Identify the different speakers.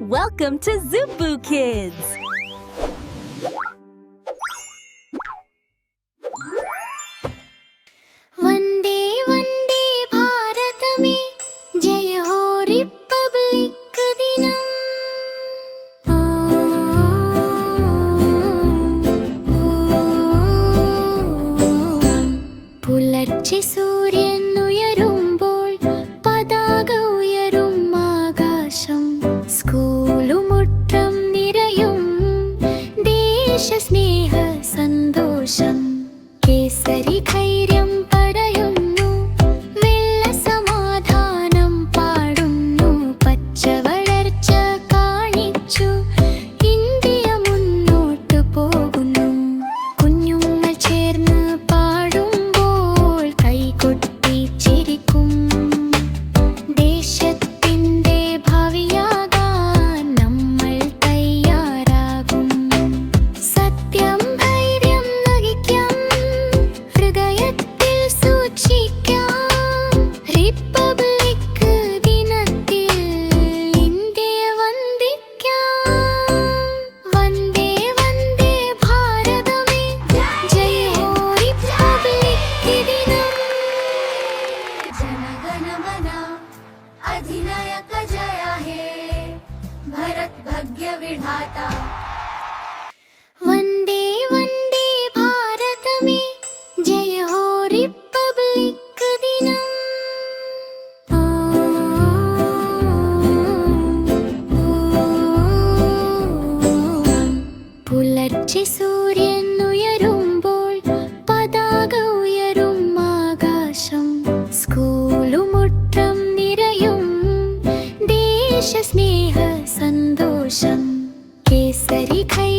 Speaker 1: Welcome to Zubu Kids!
Speaker 2: वंदे वंदे भारत में जय हो रिपब्लिक दिनम പുലർച്ചെ സൂര്യൻ ഉയരുമ്പോൾ പതാക ഉയരും ആകാശം സ്കൂളുമുറ്റം നിറയും ദേശസ്നേഹ സന്തോഷം കേസരി ധൈര്യം പറയുന്നു വെള്ള സമാധാനം പാടുന്നു പച്ച വളർച്ച കാണിച്ചു ഇന്ത്യ മുന്നോട്ടു പോകുന്നു കുഞ്ഞുങ്ങൾ ചേർന്ന് പാടുമ്പോൾ കൈകൊട്ടി ചിരിക്കും ദേശത്തിൻ്റെ ഭാവിയാകാൻ നമ്മൾ തയ്യാറാകും സത്യം ധൈര്യം നയിക്കാം ഹൃദയത്തിൽ സൂക്ഷിക്കാം റിപ്പബ്ലിക് ദിനത്തിൽ ഇന്ത്യയെ വന്ദിക്കാം വന്ദേ വന്ദേ ഭാരതമേ ജയ ഹോ റിപ്പബ്ലിക് ദിനം जनगण मन अधिनायक जय हे भरत भाग्य विधाता वंदे वंदे भारत में जय हो रिपब्लिक दिनम പുലർച്ചെ സൂര്യൻ ഉയരുമ്പോൾ പതാക ഉയരും ആകാശം സ്കൂളുമുറ്റം നിറയും ദേശസ്നേഹ സന്തോഷം കേസരി ധൈര്യം